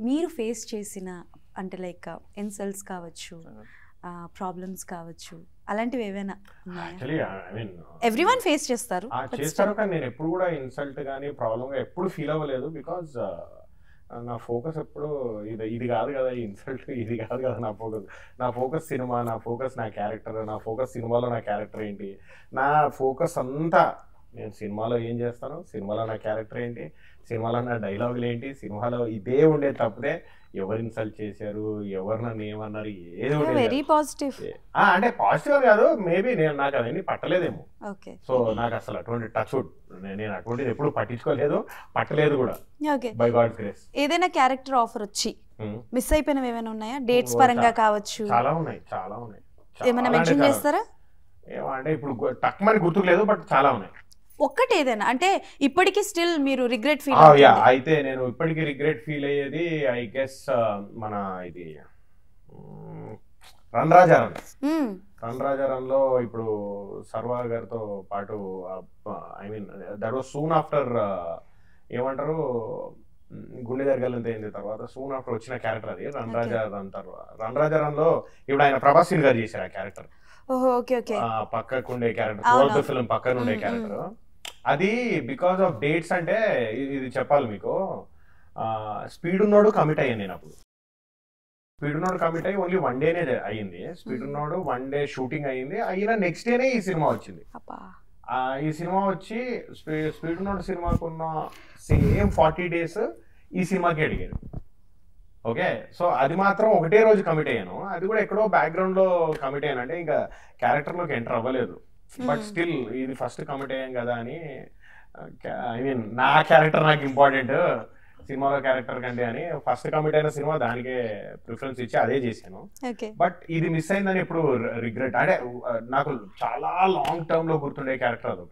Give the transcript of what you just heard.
మీరు ఫేస్ చేసిన అంటే లైక్ ఇన్సల్ట్స్ కావచ్చు, ప్రాబ్లమ్స్ కావచ్చు, అలాంటివి ఏవైనా actually I mean everyone face చేస్తారు చేస్తారు, కానీ నేను ఎప్పుడు కూడా ఇన్సల్ట్ కానీ ప్రాబ్లంగా ఎప్పుడు ఫీల్ అవ్వలేదు. బికాజ్ నా ఫోకస్ ఎప్పుడు ఇది కాదు కదా, ఈ ఇన్సల్ట్ ఇది కాదు కదా. నా ఫోకస్ సినిమా, నా ఫోకస్ నా క్యారెక్టర్, నా ఫోకస్ సినిమాలో నా క్యారెక్టర్ ఏంటి, నా ఫోకస్ అంతా నేను సినిమాలో ఏం చేస్తాను, సినిమాలో నా క్యారెక్టర్ ఏంటి, సినిమాలో నా డైలాగులు ఏంటి, సినిమాలో ఇదే ఉండే తప్పితే ఎవరు ఇన్సల్ట్ చేశారు, ఎవరు నన్ను ఏమన్నారు, ఏది వెరీ పాజిటివ్. అంటే పాజిటివ్ కాదు, మేబీ నాకు అవన్నీ పట్టలేదేమో. ఓకే. సో నాకు అసలు అటువంటి టచ్ నేను అటువంటిది ఎప్పుడు పట్టించుకోలేదు, పట్టలేదు కూడా. ఓకే. By God's grace. ఏదైనా క్యారెక్టర్ ఆఫర్ వచ్చి మిస్ అయిపోయినవి ఏమైనా ఉన్నాయా? డేట్స్ పరంగా కావచ్చు. చాలా ఉన్నాయి, చాలా ఉన్నాయి. ఏమైనా మెన్షన్ చేస్తారా? అంటే ఇప్పుడు టక్మని గుర్తుకు లేదు, బట్ చాలా ఉన్నాయి. ఒక్కటి ఏదైనా అంటే ఇప్పటికీ స్టిల్ మీరు రిగ్రెట్ ఫీల్ అయితే నేను ఇప్పటికీ రిగ్రెట్ ఫీల్ అయ్యేది ఐ గెస్ మన ఇది రన్ రాజారంలో ఇప్పుడు సర్వా గారితో పాటు I mean that was soon after ఏమంటారు గుండె జరగాలంత అయింది తర్వాత సూన్ ఆఫ్టర్ వచ్చిన క్యారెక్టర్ అది రన్ రాజారంలో ఇప్పుడు ఆయన ప్రభాస్ సింగ్ గారు చేశారు ఆ క్యారెక్టర్. పక్కకుండే క్యారెక్టర్, ఫిల్మ్ పక్కన ఉండే క్యారెక్టర్ అది. బికాస్ ఆఫ్ డేట్స్ అంటే ఇది చెప్పాలి మీకు, స్పీడ్ ఉన్నోడు కమిట్ అయ్యాను నేను అప్పుడు. స్పీడ్ ఉన్నోడు కమిట్ అయ్యి ఓన్లీ 1 డేనే అయ్యింది. స్పీడ్ ఉన్నోడు 1 డే షూటింగ్ అయ్యింది, అయినా నెక్స్ట్ డేనే ఈ సినిమా వచ్చింది. ఈ సినిమా వచ్చి స్పీడ్ ఉన్నోడు సినిమాకున్న సేమ్ 40 days ఈ సినిమాకి అడిగారు. ఓకే, సో అది మాత్రం ఒకటే రోజు కమిట్ అయ్యాను. అది కూడా ఎక్కడో బ్యాక్గ్రౌండ్ లో కమిట్ అయ్యాను, అంటే ఇంకా క్యారెక్టర్ లోకి ఎంటర్ అవ్వలేదు. బట్ స్టిల్ ఇది ఫస్ట్ కమిట్ అయ్యాం కదా అని, ఐ మీన్ నా క్యారెక్టర్ నాకు ఇంపార్టెంట్ సినిమాలో క్యారెక్టర్ కంటే అని ఫస్ట్ కమిట్ అయిన సినిమా దానికే ప్రిఫరెన్స్ ఇచ్చి అదే చేశాను. బట్ ఇది మిస్ అయిందని ఎప్పుడు రిగ్రెట్, అంటే నాకు చాలా లాంగ్ టర్మ్ లో గుర్తుండే క్యారెక్టర్ అది.